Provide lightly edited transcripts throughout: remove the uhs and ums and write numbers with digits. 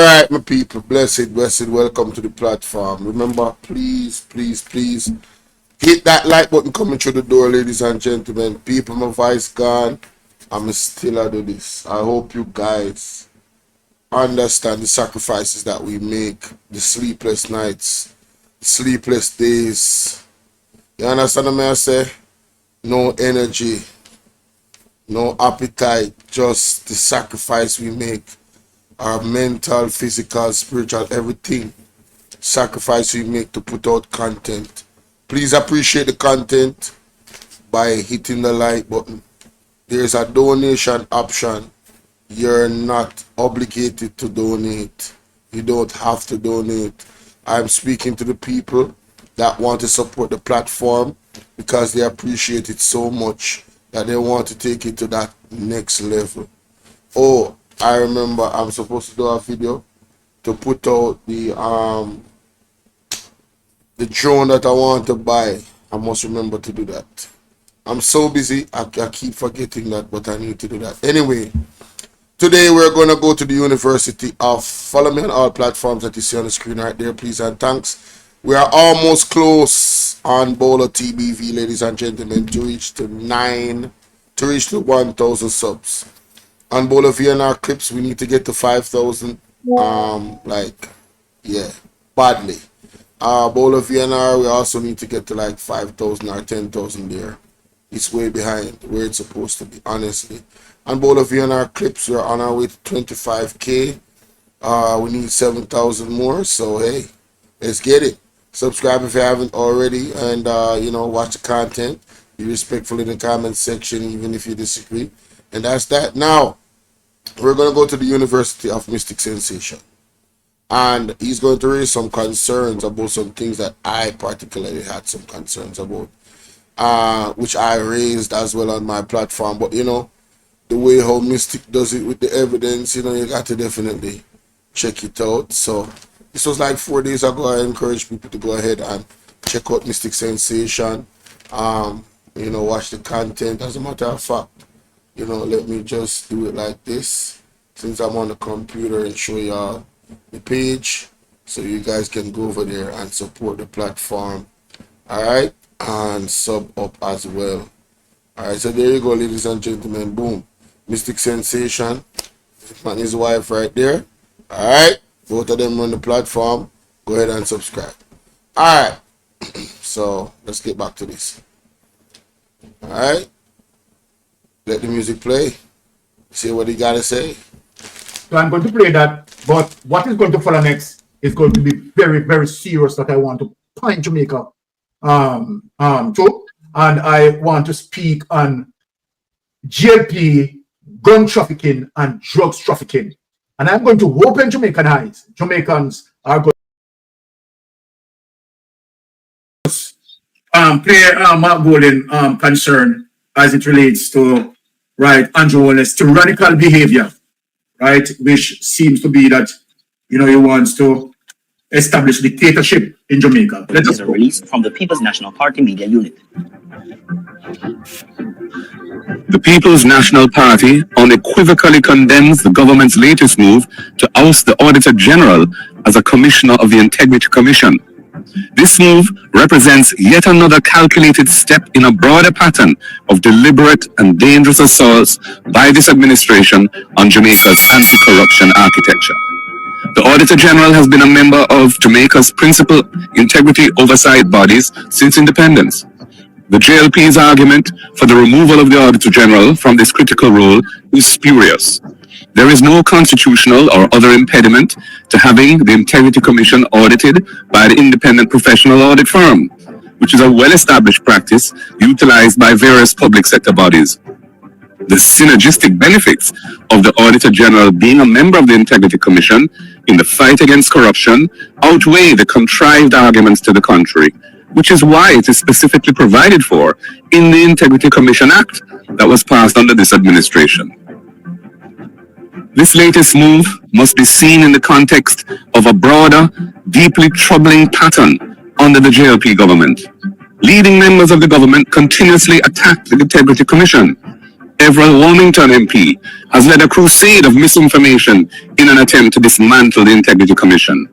right, my people, blessed, welcome to the platform. Remember, please hit that like button coming through the door, ladies and gentlemen. People, my voice gone. I'm still do this. I hope you guys understand the sacrifices that we make, the sleepless nights, the sleepless days. You understand what I say? No energy, no appetite, just the sacrifice we make. Our mental, physical, spiritual, everything. Sacrifice we make to put out content. Please appreciate the content by hitting the like button. There's a donation option. You're not obligated to donate. You don't have to donate. I'm speaking to the people that want to support the platform because they appreciate it so much that they want to take it to that next level. Oh, I remember I'm supposed to do a video to put out the drone that I want to buy. I must remember to do that. I'm so busy, I keep forgetting that, but I need to do that. Anyway, today we're going to go to the University of, follow me on all platforms that you see on the screen right there, please and thanks. We are almost close on Bolo TBV, ladies and gentlemen, to reach to 1,000 subs. On Bolo VNR clips, we need to get to 5,000. Badly. Bolo VNR, we also need to get to like 5,000 or 10,000 there. It's way behind where it's supposed to be, honestly. On Bolo VNR clips, we're on our way to 25K. We need 7,000 more, so hey, let's get it. Subscribe if you haven't already, and watch the content. Be respectful in the comment section, even if you disagree. And that's that. Now, we're going to go to the University of Mystic Sensation. And he's going to raise some concerns about some things that I particularly had some concerns about. Which I raised as well on my platform. But, the way how Mystic does it with the evidence, you got to definitely check it out. So, this was like 4 days ago. I encourage people to go ahead and check out Mystic Sensation. Watch the content. As a matter of fact, let me just do it like this, since I'm on the computer, and show y'all the page so you guys can go over there and support the platform. All right, and sub up as well. All right, so there you go, ladies and gentlemen. Boom, Mystic Sensation, and his wife right there. All right, both of them on the platform. Go ahead and subscribe. All right, so let's get back to this. All right, let the music play. See what he gotta say. So I'm going to play that, but what is going to follow next is going to be very, very serious, that I want to point Jamaica to. And I want to speak on JLP, gun trafficking, and drugs trafficking. And I'm going to open Jamaican eyes. Jamaicans are going to play Mark Golden concern as it relates to, right, Andrew HOLNESS, tyrannical behavior, right, which seems to be that, he wants to establish dictatorship in Jamaica. This is a release from the People's National Party Media Unit. The People's National Party unequivocally condemns the government's latest move to oust the Auditor General as a commissioner of the Integrity Commission. This move represents yet another calculated step in a broader pattern of deliberate and dangerous assaults by this administration on Jamaica's anti-corruption architecture. The Auditor General has been a member of Jamaica's principal integrity oversight bodies since independence. The JLP's argument for the removal of the Auditor General from this critical role is spurious. There is no constitutional or other impediment to having the Integrity Commission audited by the independent professional audit firm, which is a well-established practice utilized by various public sector bodies. The synergistic benefits of the Auditor General being a member of the Integrity Commission in the fight against corruption outweigh the contrived arguments to the contrary, which is why it is specifically provided for in the Integrity Commission Act that was passed under this administration. This latest move must be seen in the context of a broader, deeply troubling pattern under the JLP government. Leading members of the government continuously attack the Integrity Commission. Everett Wilmington MP, has led a crusade of misinformation in an attempt to dismantle the Integrity Commission.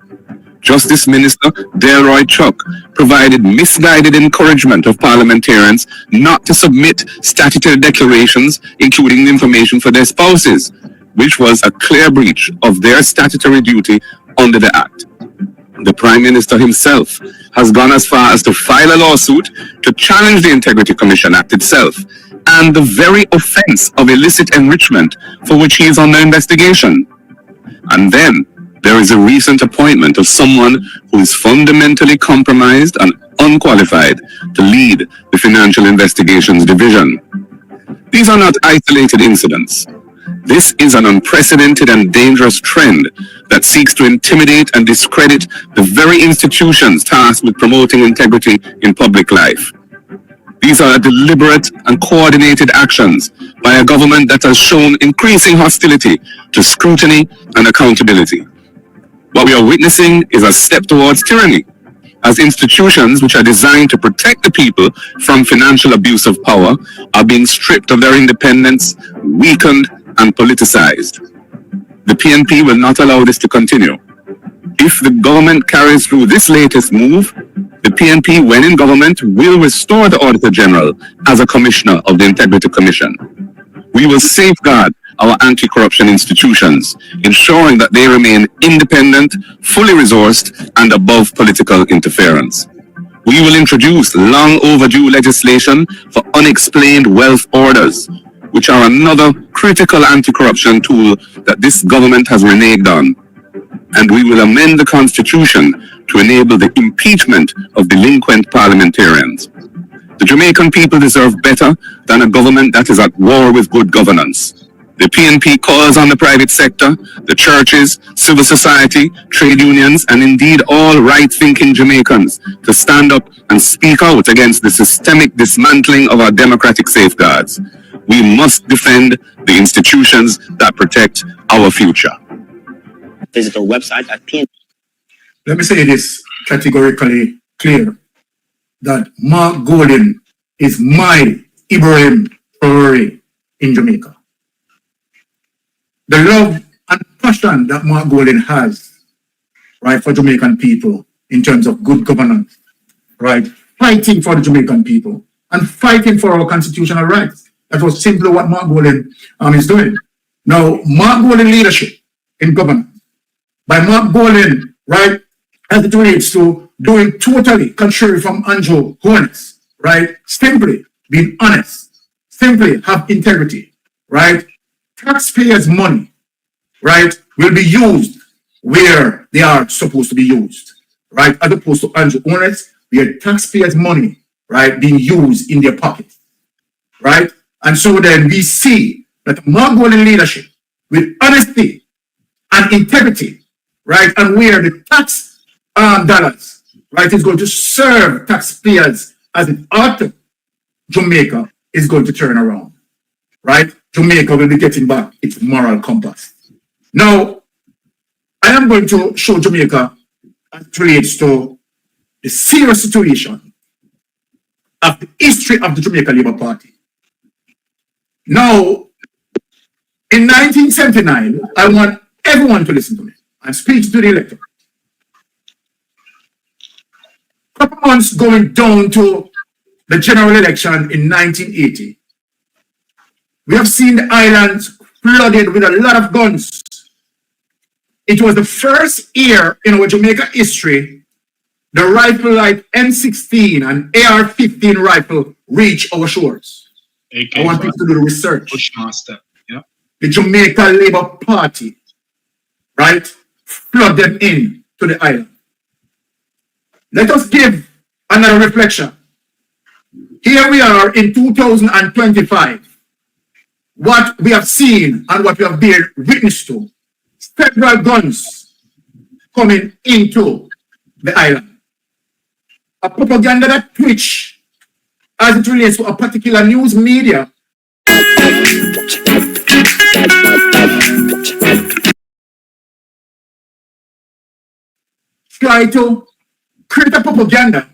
Justice Minister Delroy Chuck provided misguided encouragement of parliamentarians not to submit statutory declarations, including information for their spouses, which was a clear breach of their statutory duty under the Act. The Prime Minister himself has gone as far as to file a lawsuit to challenge the Integrity Commission Act itself and the very offense of illicit enrichment for which he is under investigation. And then there is a recent appointment of someone who is fundamentally compromised and unqualified to lead the Financial Investigations Division. These are not isolated incidents. This is an unprecedented and dangerous trend that seeks to intimidate and discredit the very institutions tasked with promoting integrity in public life. These are deliberate and coordinated actions by a government that has shown increasing hostility to scrutiny and accountability. What we are witnessing is a step towards tyranny, as institutions which are designed to protect the people from financial abuse of power are being stripped of their independence, weakened, and politicized. The PNP will not allow this to continue. If the government carries through this latest move, the PNP, when in government, will restore the Auditor General as a commissioner of the Integrity Commission. We will safeguard our anti-corruption institutions, ensuring that they remain independent, fully resourced, and above political interference. We will introduce long overdue legislation for unexplained wealth orders, which are another critical anti-corruption tool that this government has reneged on. And we will amend the Constitution to enable the impeachment of delinquent parliamentarians. The Jamaican people deserve better than a government that is at war with good governance. The PNP calls on the private sector, the churches, civil society, trade unions, and indeed all right-thinking Jamaicans to stand up and speak out against the systemic dismantling of our democratic safeguards. We must defend the institutions that protect our future. Visit our website at PNP. Let me say this categorically clear, that Mark Golden is my Ibrahim Traore in Jamaica. The love and passion that Mark Golden has, right, for Jamaican people in terms of good governance, right, fighting for the Jamaican people and fighting for our constitutional rights. That was simply what Mark Golden is doing. Now, Mark Golden leadership in governance, by Mark Golden, right, as it relates to doing totally contrary from Andrew HOLNESS, right, simply being honest, simply have integrity, right, taxpayers' money, right, will be used where they are supposed to be used, right, as opposed to Andrew HOLNESS, where taxpayers' money, right, being used in their pockets, right. And so then we see that Mark Golden leadership with honesty and integrity, right, and where the tax dollars, right, is going to serve taxpayers as it ought to, Jamaica is going to turn around, right? Jamaica will be getting back its moral compass. Now, I am going to show Jamaica as it relates to the serious situation of the history of the Jamaica Labour Party. Now, in 1979, I want everyone to listen to me and speak to the electorate. A couple months going down to the general election in 1980, we have seen the islands flooded with a lot of guns. It was the first year in our Jamaica history the rifle like M16 and AR-15 rifle reached our shores. I want people to do the research. Bushmaster, yeah. The Jamaica Labour Party, right, flood them in to the island. Let us give another reflection. Here we are in 2025. What we have seen and what we have been witness to, several guns coming into the island. A propaganda that twitch as it relates to a particular news media. Try to create a propaganda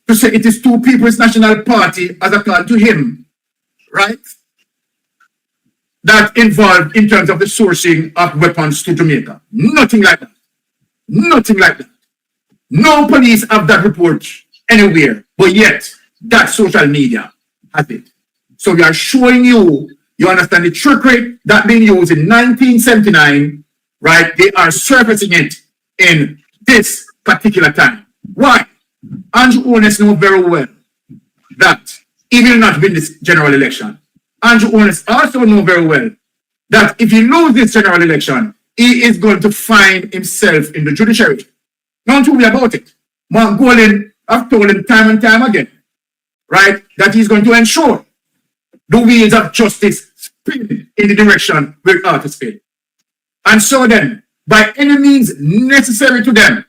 to say it is Two People's National Party as a call to him, right? that involved in terms of the sourcing of weapons to Jamaica. Nothing like that. Nothing like that. No police have that report anywhere, but yet that social media has it. So we are showing you, you understand the trickery that been used in 1979, right? They are surfacing it in this particular time. Why? Andrew Holness knows very well that he will not win this general election. Andrew Holness also knows very well that if he loses this general election, he is going to find himself in the judiciary. Don't worry about it. Mark Golden, I've told him time and time again, right, that he's going to ensure the wheels of justice spin in the direction where it ought to spin. And so then, by any means necessary to them,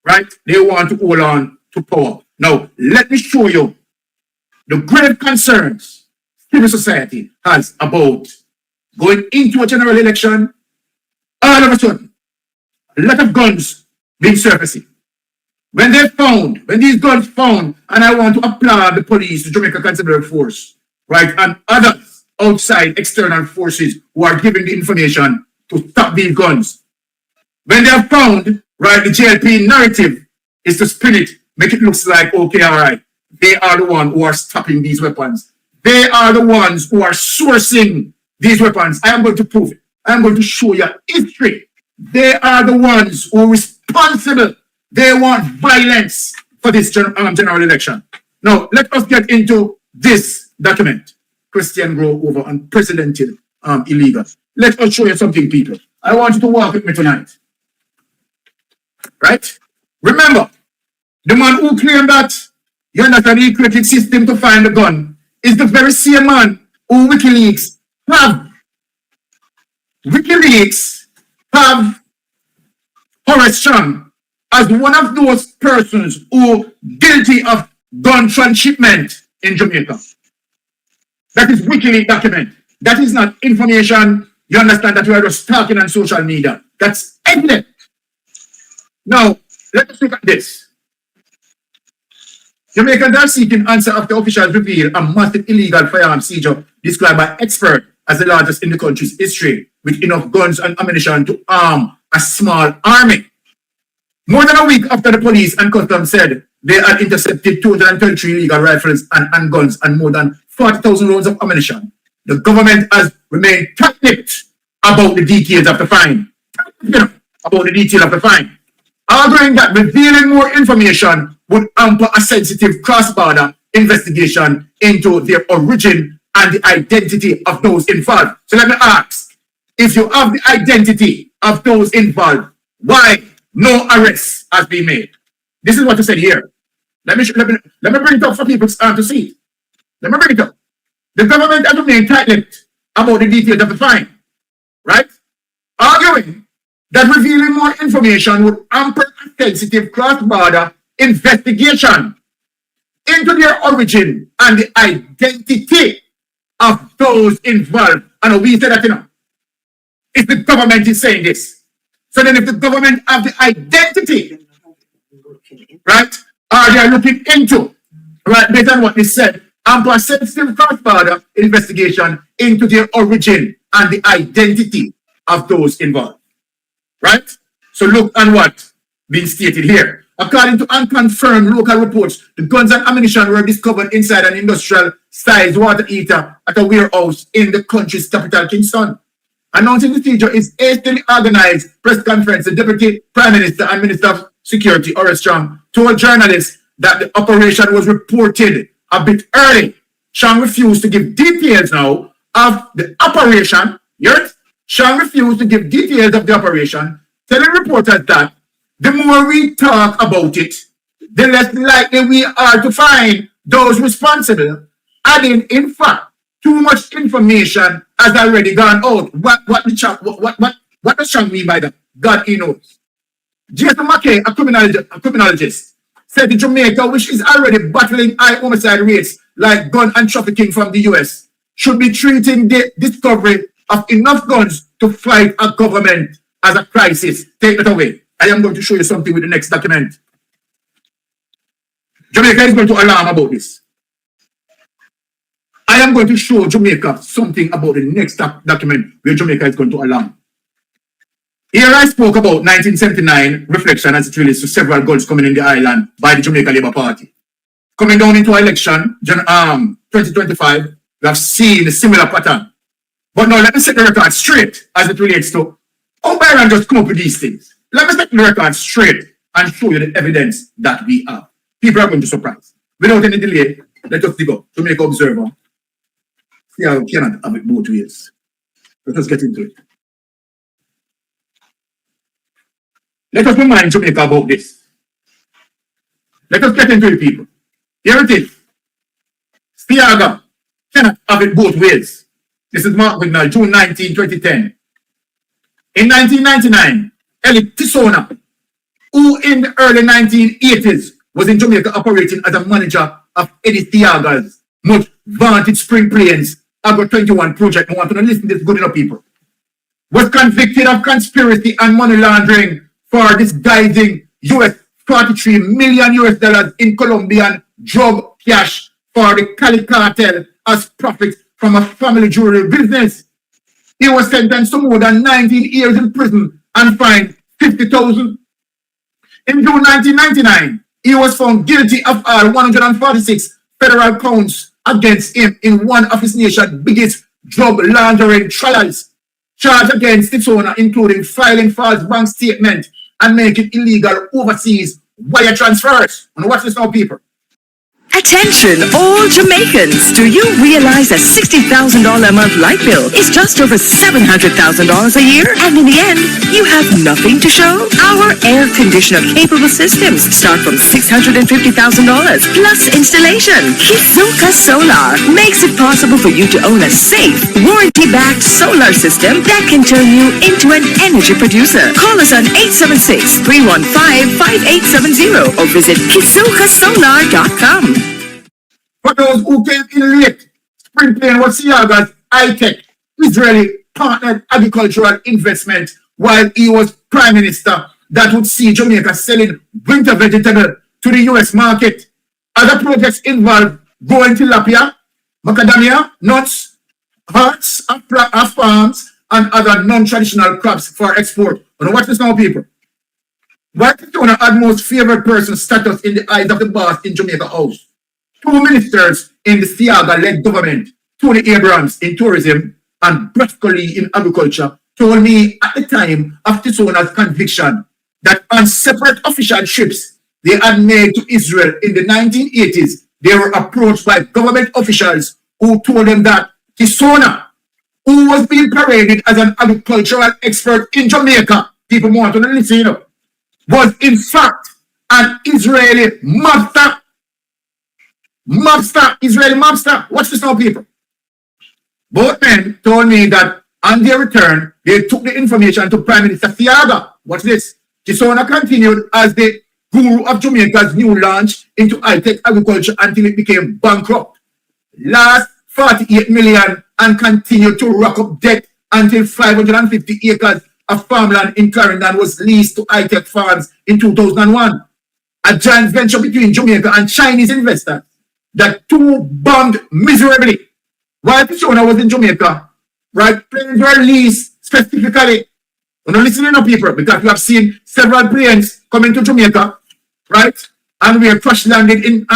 right, they want to hold on to power. Now, let me show you the grave concerns civil society has about going into a general election. All of a sudden, a lot of guns being surfacing. When these guns found, and I want to applaud the police, the Jamaica Constabulary Force, right, and others outside external forces who are giving the information to stop these guns. When they are found, right, the JLP narrative is to spin it, make it look like, okay, all right, they are the ones who are stopping these weapons. They are the ones who are sourcing these weapons. I am going to prove it. I am going to show you history. They are the ones who are responsible. They want violence for this general election. Now, let us get into this document. Christian Grow over unprecedented illegals. Let us show you something, people. I want you to walk with me tonight. Right? Remember, the man who claimed that you understand he created system to find the gun is the very same man who WikiLeaks have. WikiLeaks have Horace Chang as one of those persons who guilty of gun transshipment in Jamaica. That is WikiLeaks document. That is not information. You understand that we are just talking on social media. That's evident. Now, let us look at this. Jamaicans are seeking answer after officials reveal a massive illegal firearm seizure described by experts as the largest in the country's history, with enough guns and ammunition to arm a small army. More than a week after the police and customs said they had intercepted 233 illegal rifles and handguns and more than 40,000 rounds of ammunition, the government has remained tight-lipped about the details of the find. Arguing that revealing more information would hamper a sensitive cross-border investigation into their origin and the identity of those involved. So let me ask, if you have the identity of those involved, why no arrest has been made? This is what you said here. Let me bring it up for people to see. Let me bring it up. The government has remained tight-lipped about the details of the find, right? Arguing that revealing more information would hamper a sensitive cross-border investigation into their origin and the identity of those involved. And we say that, you know, if the government is saying this. So then if the government have the identity, right, or they are looking into, right, based on what they said, and a sensitive cross-border investigation into their origin and the identity of those involved, right? So look at what being stated here. According to unconfirmed local reports, the guns and ammunition were discovered inside an industrial-sized water heater at a warehouse in the country's capital, Kingston. Announcing the seizure is hastily organized press conference. The Deputy Prime Minister and Minister of Security, Horace Chang, told journalists that the operation was reported a bit early. Chang refused to give details now of the operation. Yes, Chang refused to give details of the operation, telling reporters that the more we talk about it, the less likely we are to find those responsible, adding, in fact, too much information has already gone out. What does Chang mean by that? God, he knows. Jason McKay, a criminologist, said in Jamaica, which is already battling high homicide rates like gun and trafficking from the US, should be treating the discovery of enough guns to fight a government as a crisis. Take it away. I am going to show you something with the next document. Jamaica is going to alarm about this. I am going to show Jamaica something about the next document where Jamaica is going to allow. Here I spoke about 1979 reflection as it relates to several goals coming in the island by the Jamaica Labour Party. Coming down into our election, 2025, we have seen a similar pattern. But now let me set the record straight as it relates to how Byron just come up with these things. Let me set the record straight and show you the evidence that we have. People are going to surprise. Without any delay, let us dig up to make observer. See how we cannot have it both ways. Let us get into it. Let us remind Jamaica about this. Let us get into it, people. Here it is. Stiaga cannot have it both ways. This is Mark Wignall, June 19, 2010. In 1999, Eli Tisona, who in the early 1980s was in Jamaica operating as a manager of Eddie Stiaga's much vaunted Spring Plains Agro 21 project, I want to listen to this good enough, people, was convicted of conspiracy and money laundering for disguising $43 million in Colombian drug cash for the Cali cartel as profit from a family jewelry business. He was sentenced to more than 19 years in prison and fined $50,000. In June 1999, he was found guilty of all 146 federal counts against him in one of his nation's biggest drug laundering trials. Charged against its owner, including filing false bank statement and making illegal overseas wire transfers. And watch this now, people. Attention, all Jamaicans! Do you realize a $60,000 a month light bill is just over $700,000 a year? And in the end, you have nothing to show? Our air conditioner capable systems start from $650,000 plus installation. Kizuka Solar makes it possible for you to own a safe, warranty-backed solar system that can turn you into an energy producer. Call us on 876-315-5870 or visit kizukasolar.com. For those who came in late, Spring Plain was Siaga's high-tech, Israeli partnered agricultural investment while he was prime minister that would see Jamaica selling winter vegetable to the US market. Other projects involve growing tilapia, macadamia, nuts, hearts of farms, and other non-traditional crops for export. And watch this now, people. White Tona had most favored person status in the eyes of the boss in Jamaica House. Two ministers in the Siaga-led government, Tony Abrams in tourism and Brascoli in agriculture, told me at the time of Tisona's conviction that on separate official trips they had made to Israel in the 1980s, they were approached by government officials who told them that Tisona, who was being paraded as an agricultural expert in Jamaica, people want to listen, was in fact an Israeli mobster. Israeli mobster. Watch this now, people. Both men told me that on their return, they took the information to Prime Minister Siaga. Watch this. Tisona continued as the guru of Jamaica's new launch into high-tech agriculture until it became bankrupt. Last 48 million and continued to rack up debt until 550 acres of farmland in Clarendon was leased to high-tech farms in 2001. A joint venture between Jamaica and Chinese investors that two bombed miserably. While Tisona was in Jamaica, right, planes were leased specifically. We're not listening to people because we have seen several planes coming to Jamaica, right? And we are crash landed in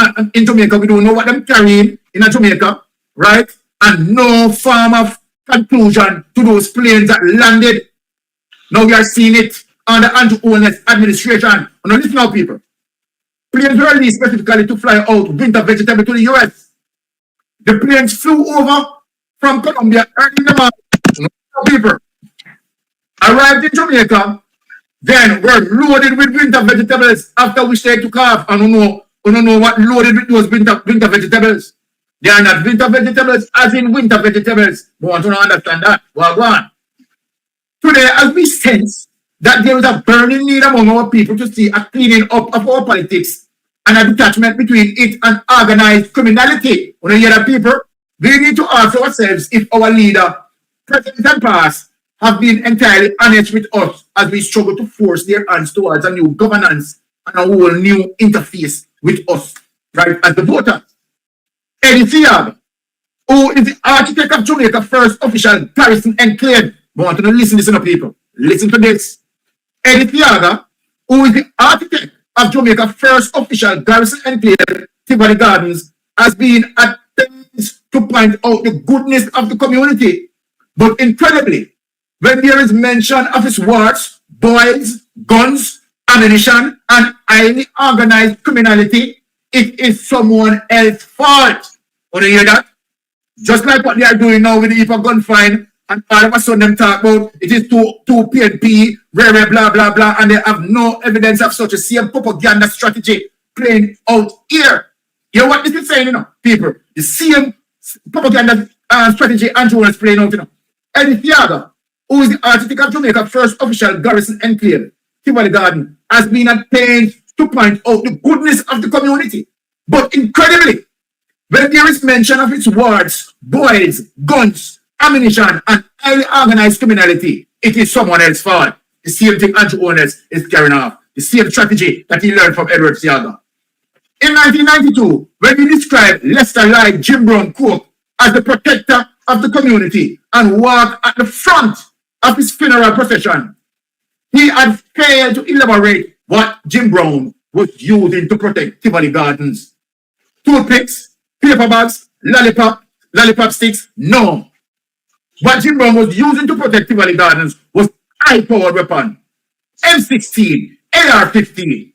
Jamaica. We don't know what they're carrying in Jamaica, right? And no form of conclusion to those planes that landed. Now we are seeing it under HOLNESS administration. We're not listening to people. Planes were leased specifically to fly out winter vegetable to the US. The planes flew over from Colombia early in the morning. People arrived in Jamaica, then were loaded with winter vegetables after which they took off. I don't know what loaded with those winter vegetables. They are not winter vegetables as in winter vegetables. We want to understand that. Well, go on. Today, as we sense that there is a burning need among our people to see a cleaning up of our politics and a detachment between it and organized criminality. When you hear that, people, we need to ask ourselves if our leader, president and past, have been entirely honest with us as we struggle to force their hands towards a new governance and a whole new interface with us, right, as the voters. Eddie Siaga, who is the architect of Jamaica's first official garrison enclave. I want you to listen up, people. Listen to this. Eddie Thiaga, who is the architect of Jamaica's first official garrison enclave, Tivoli Gardens, has been at pains to point out the goodness of the community. But incredibly, when there is mention of its wards, boys, guns, ammunition, and highly organized criminality, it is someone else's fault. Want to hear that? Just like what they are doing now with the IPA gun fine, and all of a sudden them talk about it is too PNP, rare, blah, blah, blah, and they have no evidence of such a same propaganda strategy playing out here. You know what this is saying, you know, people? The same propaganda strategy Andrew is playing out, you know. Eddie Thiaga, who is the architect of Jamaica's first official garrison enclave, Tivoli Garden, has been at pains to point out the goodness of the community. But incredibly, when there is mention of its wards, boys, guns, ammunition, and highly organized criminality, it is someone else's fault. The same thing Andrew HOLNESS is carrying off. The same strategy that he learned from Edward Thiaga. In 1992, when he described Lester Lloyd Jim Brown Cook as the protector of the community and walked at the front of his funeral procession, he had failed to elaborate what Jim Brown was using to protect Tivoli Gardens. Toothpicks, paper bags, lollipop sticks, no. What Jim Brown was using to protect Tivoli Gardens was high-powered weapon, M16, AR-15.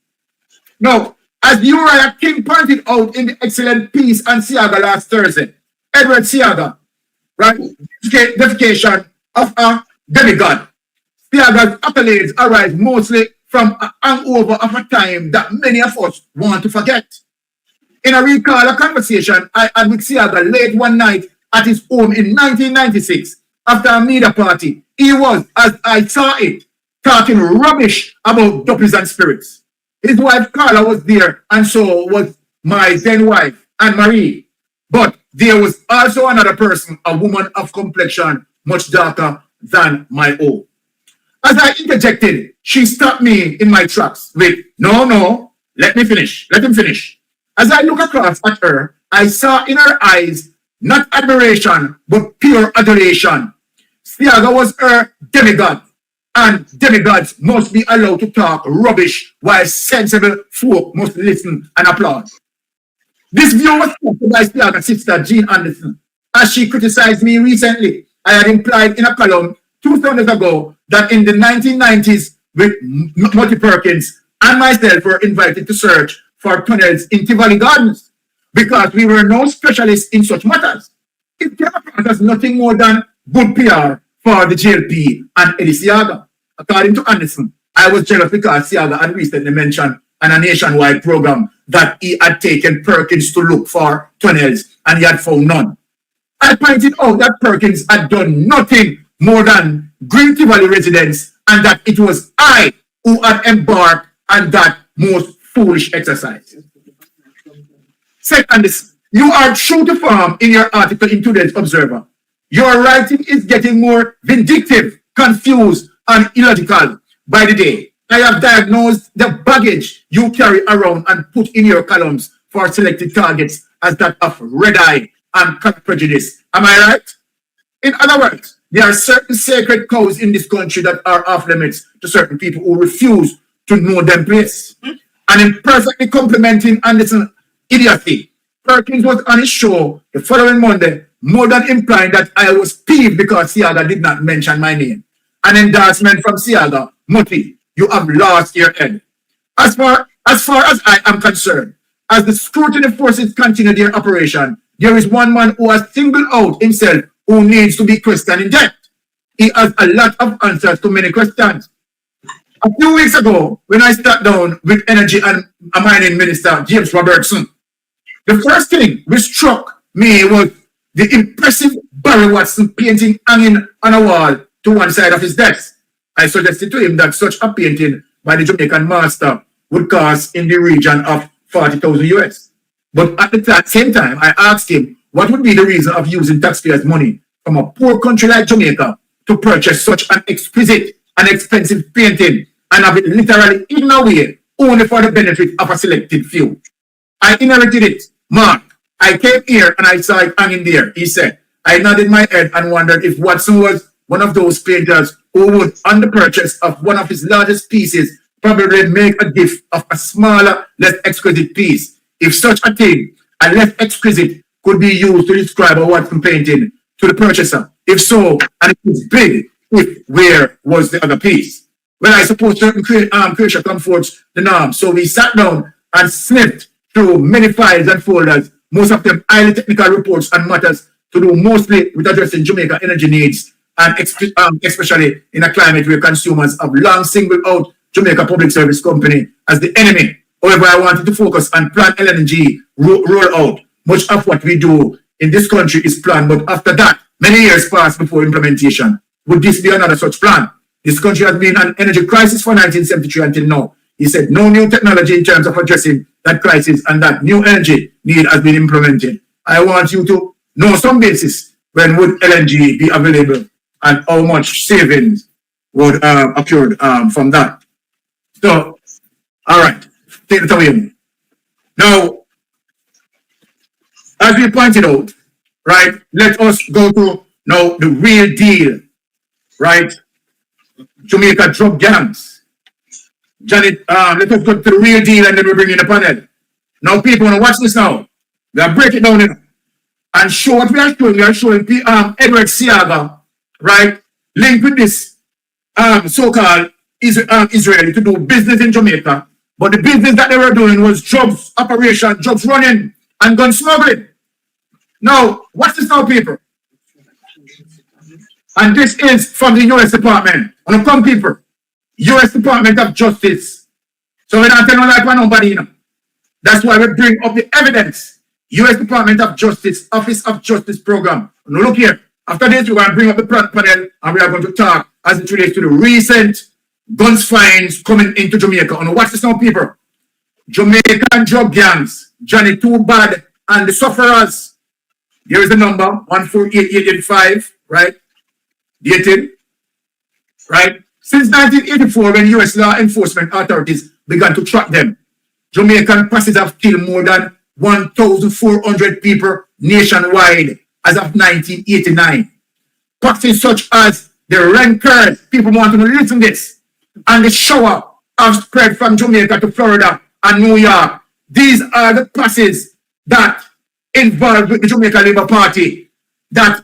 Now, as Uriah King pointed out in the excellent piece on Thiaga last Thursday, Edward Thiaga, right, deification of a demigod. Thiaga's accolades arise mostly from a hangover of a time that many of us want to forget. In a recall a conversation I had with Thiaga late one night at his home in 1996, after a media party, he was, as I saw it, talking rubbish about doppies and spirits. His wife Carla was there, and so was my then wife, Anne-Marie. But there was also another person, a woman of complexion much darker than my own. As I interjected, she stopped me in my tracks with, no, let me finish, let him finish. As I look across at her, I saw in her eyes not admiration, but pure adoration. Thiaga was her demigod, and demigods must be allowed to talk rubbish while sensible folk must listen and applaud. This view was spoken by Thiaga's sister Jean Anderson. As she criticized me recently, I had implied in a column 2 Sundays ago that in the 1990s, with Mutty Perkins and myself were invited to search for tunnels in Tivoli Gardens because we were no specialists in such matters. It came across as nothing more than good PR for the JLP and Eddie Thiaga. According to Anderson, I was jealous because Thiaga had recently mentioned on a nationwide program that he had taken Perkins to look for tunnels and he had found none. I pointed out that Perkins had done nothing more than greet Tivoli residents and that it was I who had embarked on that most foolish exercise. Second, you are true to form in your article in today's Observer. Your writing is getting more vindictive, confused, and illogical by the day. I have diagnosed the baggage you carry around and put in your columns for selected targets as that of red eye and prejudice. Am I right? In other words, there are certain sacred cows in this country that are off limits to certain people who refuse to know them place. And in perfectly complimenting Anderson's idiocy, Perkins was on his show the following Monday, more than implying that I was peeved because Thiaga did not mention my name. An endorsement from Thiaga, Mutti, you have lost your head. As far as I am concerned, as the scrutiny forces continue their operation, there is one man who has singled out himself who needs to be questioned in depth. He has a lot of answers to many questions. A few weeks ago, when I sat down with Energy and Mining Minister James Robertson, the first thing which struck me was the impressive Barry Watson painting hanging on a wall to one side of his desk. I suggested to him that such a painting by the Jamaican master would cost in the region of 40,000 US. But at the same time, I asked him what would be the reason of using taxpayers' money from a poor country like Jamaica to purchase such an exquisite and expensive painting and have it literally hidden away only for the benefit of a selected few. I inherited it, Mark. I came here and I saw it hanging there. He said, I nodded my head and wondered if Watson was one of those painters who would, on the purchase of one of his largest pieces, probably make a gift of a smaller, less exquisite piece. If such a thing, a less exquisite, could be used to describe a Watson painting to the purchaser. If so, and it is big, where was the other piece? Well, I suppose certain creation comforts the norm. So we sat down and sniffed through many files and folders, most of them highly technical reports and matters to do mostly with addressing Jamaica energy needs, and especially in a climate where consumers have long singled out Jamaica Public Service Company as the enemy. However, I wanted to focus on Plan LNG roll out. Much of what we do in this country is planned, but after that, many years pass before implementation. Would this be another such plan? This country has been in an energy crisis from 1973 until now. He said no new technology in terms of addressing that crisis and that new energy need has been implemented. I want you to know some basis when would LNG be available and how much savings would occur from that. So, all right, take it away. Now, as we pointed out, right, let us go to now the real deal, right? Jamaica drug gangs. Janet, let us go to the real deal and then we bring in the panel. Now, people, want to watch this now. We are breaking it down and show what we are showing. We are showing Edward Siaga, right, linked with this so-called Israeli to do business in Jamaica. But the business that they were doing was drugs operation, drugs running, and gun smuggling. Now, watch this now, people. And this is from the U.S. Department. On the come, people. U.S. Department of Justice. So we don't tell no like nobody, you know. That's why we bring up the evidence. U.S. Department of Justice, Office of Justice Program. Now look here. After this, we're going to bring up the panel and we are going to talk as it relates to the recent guns fines coming into Jamaica. And watch this now, people. Jamaican drug gangs, Johnny Too Bad and the sufferers. Here is the number, 148885, right? Dated, right? Since 1984, when U.S. law enforcement authorities began to track them, Jamaican passes have killed more than 1,400 people nationwide as of 1989. Passes such as the rankers, people want to listen to this, and the shower have spread from Jamaica to Florida and New York. These are the passes that involved with the Jamaica Labour Party, that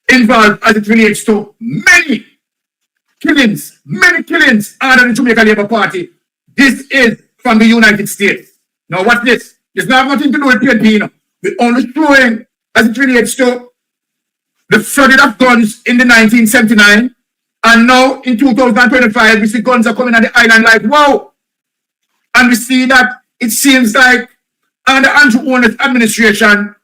involved as it relates to many killings under the Jamaica Labour Party. This is from the United States. Now what's this? This not have nothing to do with PNP, you know. We're only showing as it relates to the flooding of guns in the 1979, and now in 2025 we see guns are coming on the island like wow. And we see that it seems like under Andrew Holness administration,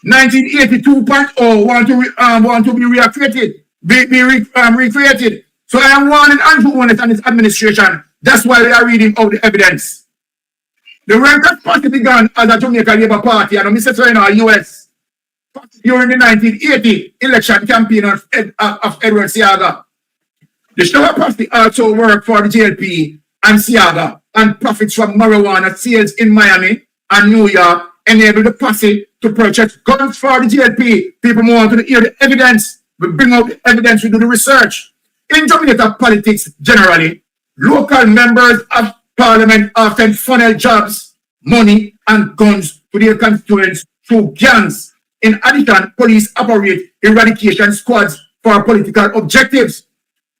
1982.0 want to be recreated. So I am warning Andrew Holness and his administration. That's why we are reading out the evidence. The Rankers Party began as a Jamaica Labour Party and Mr. Serena, US, during the 1980 election campaign of Edward Siaga. The Shower Party also worked for the JLP and Siaga, and profits from marijuana sales in Miami and New York enabled the posse to purchase guns for the JLP. People want to hear the evidence. We bring out the evidence, we do the research. In Jamaica politics generally, local members of parliament often funnel jobs, money, and guns to their constituents through gangs. In addition, police operate eradication squads for political objectives.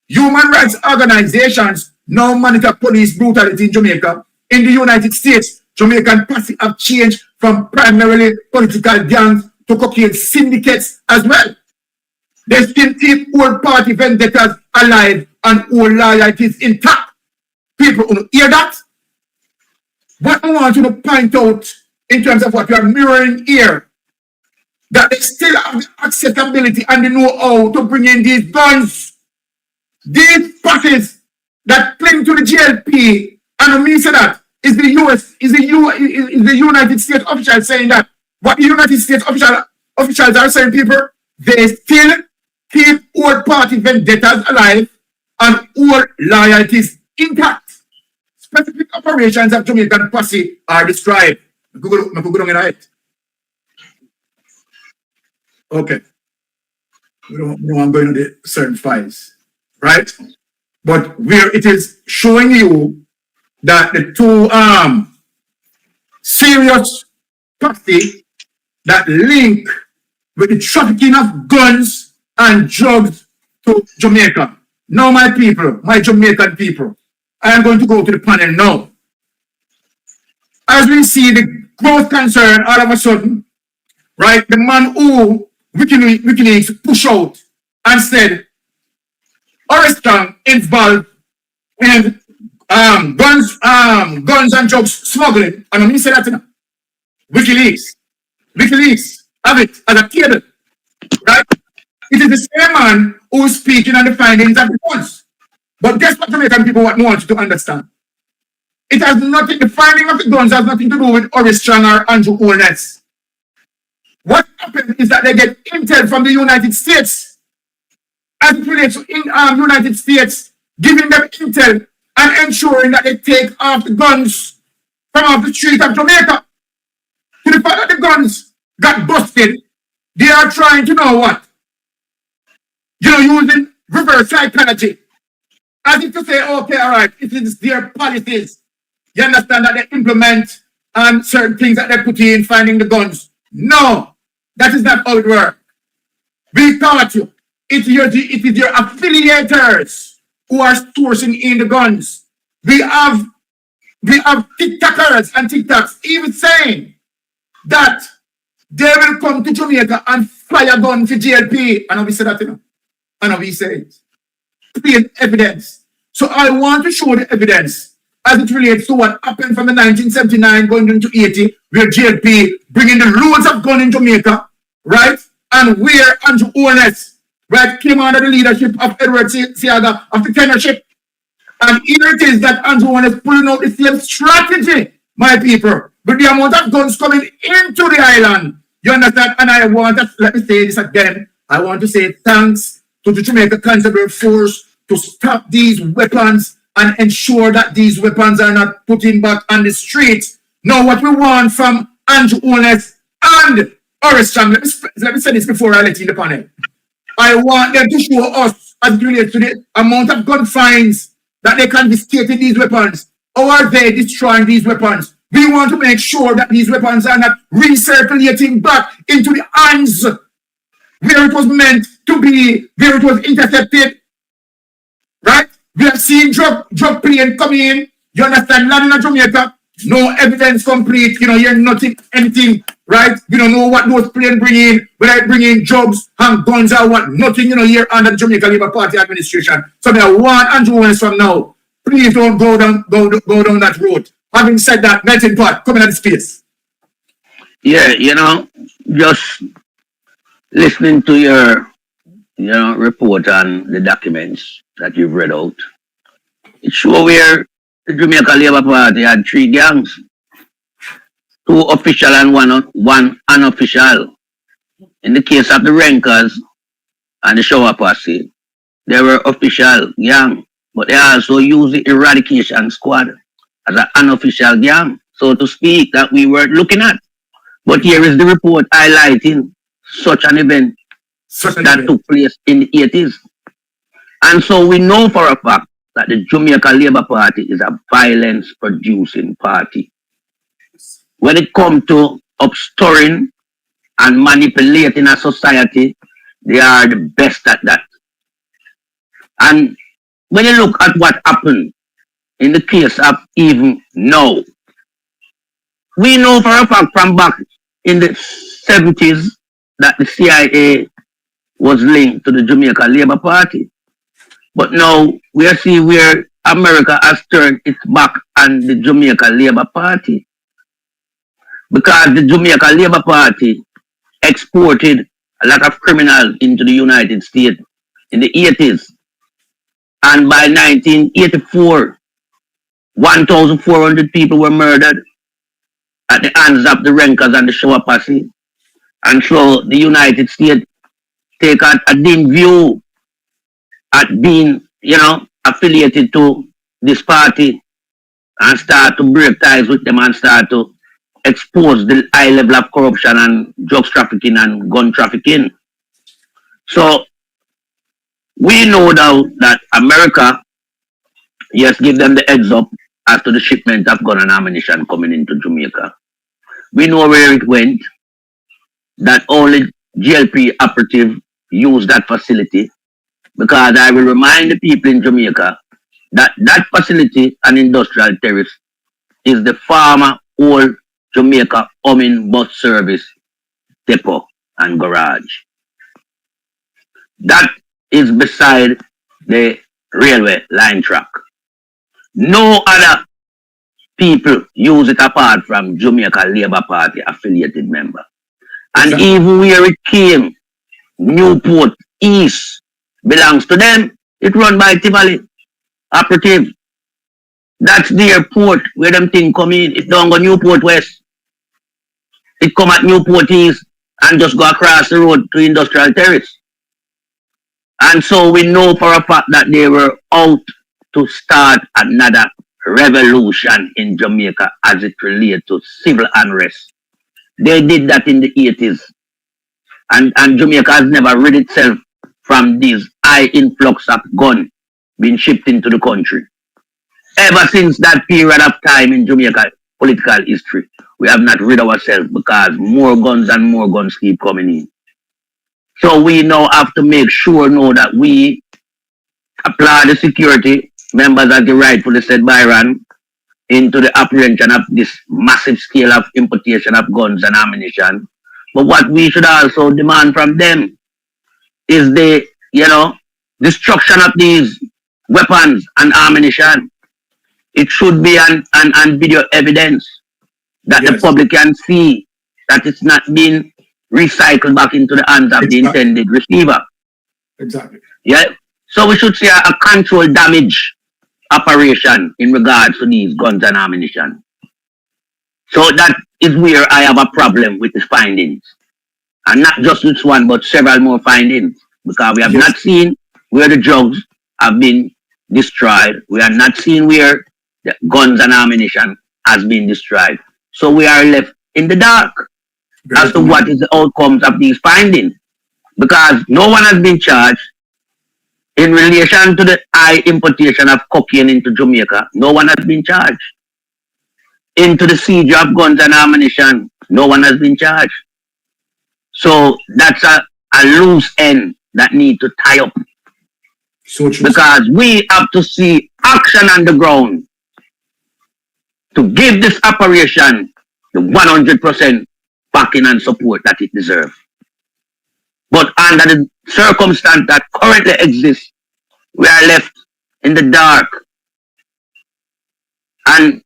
Human rights organizations now monitor police brutality in Jamaica. In the United States, Jamaican posse have changed from primarily political gangs to cocaine syndicates as well. They still keep old party vendettas alive and old loyalties intact. People who hear that, what I want you to point out in terms of what you are mirroring here, that they still have the accessibility and the know-how to bring in these guns. These parties that cling to the JLP, and when me say that, is the US, is the United States officials saying that. What the United States officials are saying, people, they still keep old party vendettas alive and old loyalties intact. Specific operations of Jamaican posse are described. Okay. We don't know I'm going to the certain files, right? But where it is showing you that the two serious party that link with the trafficking of guns and drugs to Jamaica. Now, my people, my Jamaican people, I am going to go to the panel now. As we see the growth concern all of a sudden, right, the man who WikiLeaks push out and said, Oreston involved in guns and drugs smuggling. And I'm say that to WikiLeaks have it as a cable, right? It is the same man who is speaking on the findings of the guns. But guess what, Jamaican people, what I want you to understand? It has nothing, the finding of the guns has nothing to do with Oreston or Andrew HOLNESS. What happens is that they get intel from the United States as it relates to United States, giving them intel and ensuring that they take off the guns from off the street of Jamaica. To the fact that the guns got busted, they are trying to know what? You know, using reverse psychology. As if to say, okay, all right, it is their policies. You understand that they implement certain things that they put in finding the guns. No, that is not how it works. We taught you. It is your affiliators who are sourcing in the guns. We have TikTokers and TikToks even saying that they will come to Jamaica and fire gun for JLP. And we say that, you know. And we say it. Plain evidence. So I want to show the evidence as it relates to what happened from the 1979 going into 80, where JLP bringing the loads of gun in Jamaica, right? And where Andrew HOLNESS, right, came under the leadership of Edward Siaga of the tenureship. And here it is that Andrew HOLNESS pulling out the same strategy, my people, with the amount of guns coming into the island. You understand? And I want to, let me say this again, I want to say thanks to the Jamaica Constabulary Force to stop these weapons and ensure that these weapons are not put in back on the streets. Now, what we want from Andrew HOLNESS and Oreston, let me say this before I let you in the panel. I want them to show us, as it relates to the amount of gun fines that they confiscated these weapons. How are they destroying these weapons? We want to make sure that these weapons are not recirculating back into the hands where it was meant to be, where it was intercepted. Right? We have seen drug plane coming in. You understand? Landing in Jamaica, no evidence complete. You know, you're nothing, anything. Right? You don't know what those planes bring in, whether it bring in drugs, guns or what. Nothing, you know, here under the Jamaica Labour Party administration. So I want Andrew HOLNESS from now. Please don't go down that road. Having said that, melting pot, coming at the space. Yeah, you know, just listening to your, you know, report on the documents that you've read out, it shows where the Jamaica Labour Party had 3 gangs, 2 official and one unofficial. In the case of the Rankers and the Shower Posse, they were official gang, but they also used the Eradication Squad as an unofficial gang, so to speak, that we were looking at. But here is the report highlighting such an event that took place in the 80s. And so we know for a fact that the Jamaica Labour Party is a violence-producing party. When it comes to upstirring and manipulating a society, they are the best at that. And when you look at what happened in the case of even now, we know for a fact from back in the 70s that the CIA was linked to the Jamaica Labour Party. But now we are seeing where America has turned its back on the Jamaica Labour Party, because the Jamaica Labour Party exported a lot of criminals into the United States in the 80s. And by 1984, 1,400 people were murdered at the hands of the Rankers and the Shower Posse. And so the United States take a dim view at being, you know, affiliated to this party and start to break ties with them and start to expose the high level of corruption and drugs trafficking and gun trafficking So we know now that America, yes, give them the heads up as to the shipment of gun and ammunition coming into Jamaica. We know where it went, that only JLP operative used that facility, because I will remind the people in Jamaica that that facility, an industrial terrace, is the former old Jamaica Humming bus service depot and garage. That is beside the railway line track. No other people use it apart from Jamaica Labour Party affiliated member. And Exactly. even where it came, Newport East belongs to them. It run by Tivoli operative. That's their port where them thing come in. It don't go Newport West. It come at Newport East and just go across the road to Industrial Terrace. And so we know for a fact that they were out to start another revolution in Jamaica as it relates to civil unrest. They did that in the 80s. And Jamaica has never rid itself from these high influx of gun being shipped into the country. Ever since that period of time in Jamaica political history, we have not rid ourselves because more guns and more guns keep coming in. So we now have to make sure now that we apply the security members, as you rightfully said, Byron, into the apprehension of this massive scale of importation of guns and ammunition. But what we should also demand from them is the, destruction of these weapons and ammunition. It should be an video evidence that the public can see that it's not being recycled back into the hands of the intended receiver. Exactly. Yeah. So we should see a controlled damage operation in regards to these guns and ammunition. So that is where I have a problem with the findings. And not just this one, but several more findings. Because we have not seen where the drugs have been destroyed. We are not seeing where the guns and ammunition has been destroyed. So we are left in the dark as to what is the outcomes of these findings. Because no one has been charged in relation to the high importation of cocaine into Jamaica. No one has been charged. Into the siege of guns and ammunition, no one has been charged. So that's a loose end that need to tie up. So true. Because we have to see action on the ground to give this operation the 100% backing and support that it deserves. But under the circumstance that currently exists, we are left in the dark. And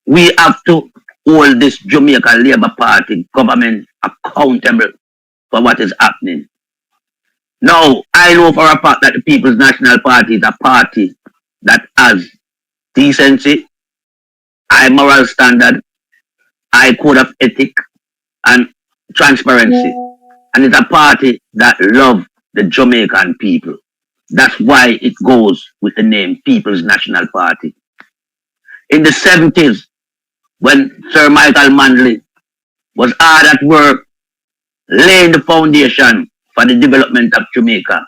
we have to hold this Jamaica Labour Party government accountable for what is happening. Now, I know for a fact that the People's National Party is a party that has decency, high moral standard, high code of ethic, and transparency. And it's a party that loves the Jamaican people. That's why it goes with the name People's National Party. In the 70s, when Sir Michael Manley was hard at work, laying the foundation for the development of Jamaica,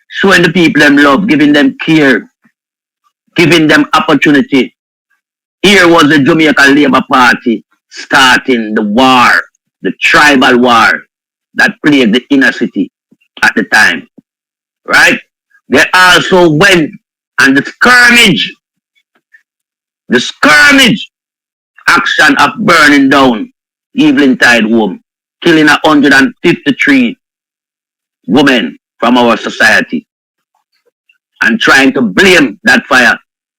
showing the people them love, giving them care, giving them opportunity. Here was the Jamaica Labour Party starting the war, the tribal war that plagued the inner city at the time, right? They also went and the skirmish action of burning down Evelyn Tide home, killing 153 women from our society, and trying to blame that fire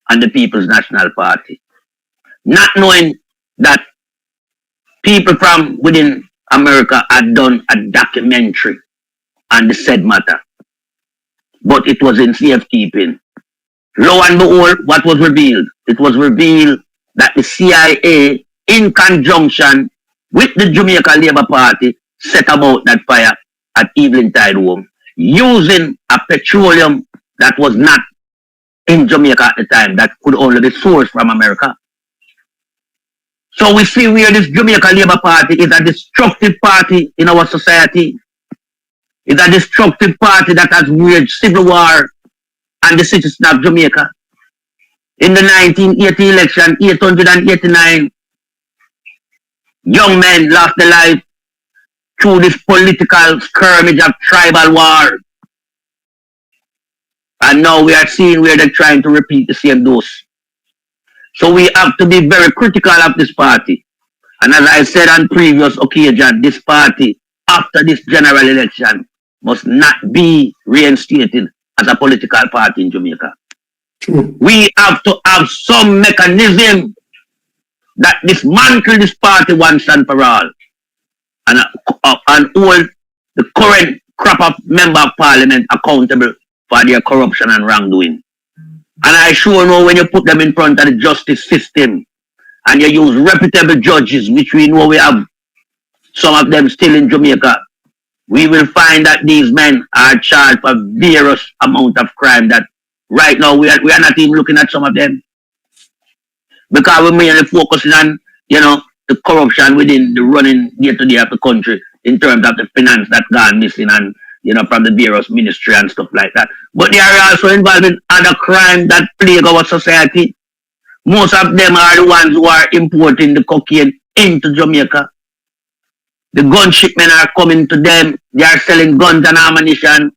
on the People's National Party. Not knowing that people from within America had done a documentary on the said matter, but it was in safekeeping. Lo and behold, what was revealed? It was revealed that the CIA, in conjunction with the Jamaica Labour Party, set about that fire at Evelyn Tide home, using a petroleum that was not in Jamaica at the time, that could only be sourced from America. So we see where this Jamaica Labour Party is a destructive party in our society. is a destructive party that has waged civil war on the citizens of Jamaica. In the 1980 election, 889 young men lost their life through this political skirmish of tribal war. And now we are seeing where they're trying to repeat the same dose. So we have to be very critical of this party. And as I said on previous occasion, this party, after this general election, must not be reinstated as a political party in Jamaica. True. We have to have some mechanism that dismantle this party once and for all, and hold the current crop of member of parliament accountable for their corruption and wrongdoing. And I sure know when you put them in front of the justice system and you use reputable judges, which we know we have some of them still in Jamaica, we will find that these men are charged for various amount of crime that right now we are not even looking at some of them. Because we're mainly focusing on, the corruption within the running day-to-day of the country in terms of the finance that gone missing and, from the various ministry and stuff like that. But they are also involved in other crime that plague our society. Most of them are the ones who are importing the cocaine into Jamaica. The gun shipmen are coming to them. They are selling guns and ammunition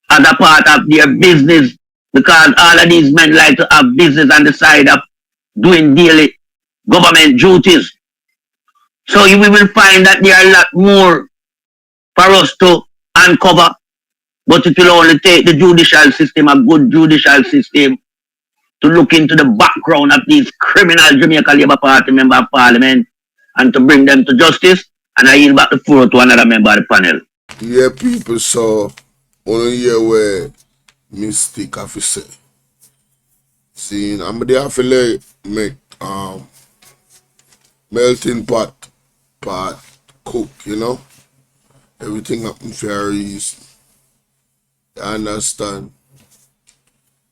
as a part of their business, because all of these men like to have business on the side of doing daily government duties. So we will find that there are a lot more for us to uncover, but it will only take the judicial system, a good judicial system, to look into the background of these criminal Jamaica Labour Party member of parliament and to bring them to justice. And I yield back the floor to another member of the panel. Yeah, people, so only here where mistake have to say. See, I'm there have to make melting pot cook, Everything happens very easy. You understand?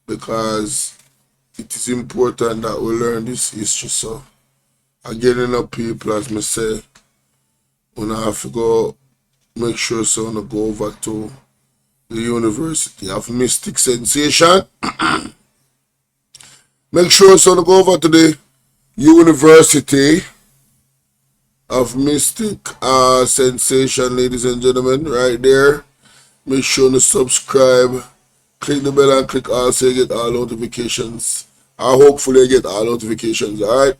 Because it is important that we learn this history. So again, people, as me say, when I have to go make sure so I go over to the University of Mystic Sensation. Make sure so I go over to the University of Mystic Sensation, ladies and gentlemen, right there. Make sure to subscribe, click the bell and click all so you get all notifications. Hopefully you get all notifications, alright?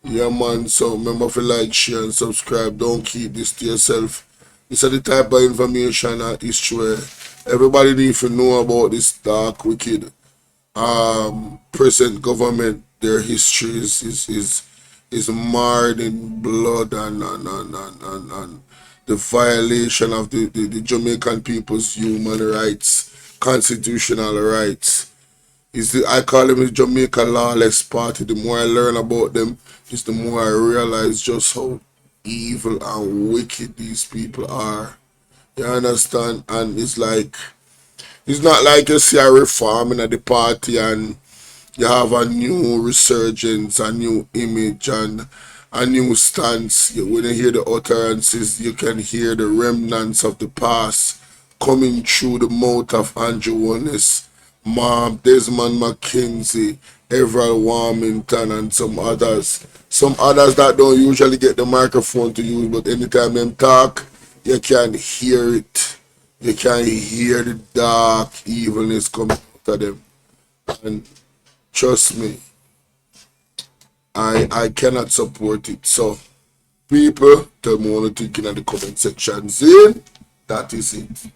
Yeah, man, so remember to like, share and subscribe. Don't keep this to yourself. This is the type of information and history where everybody needs to know about this dark, wicked present government. Their history is marred in blood and the violation of the Jamaican people's human rights, constitutional rights. I call them the Jamaica Lawless Party. The more I learn about them, is the more I realize just how evil and wicked these people are. You understand? And it's not like you see a reform in the party and you have a new resurgence, a new image, and a new stance. When you hear the utterances, you can hear the remnants of the past coming through the mouth of HOLNESS, Desmond, McKenzie, Everett Warmington, and some others. Some others that don't usually get the microphone to use, but anytime them talk, you can hear it. You can hear the dark evilness coming out of them. And trust me, I cannot support it. So, people, tell me what you think in the comment section. That is it.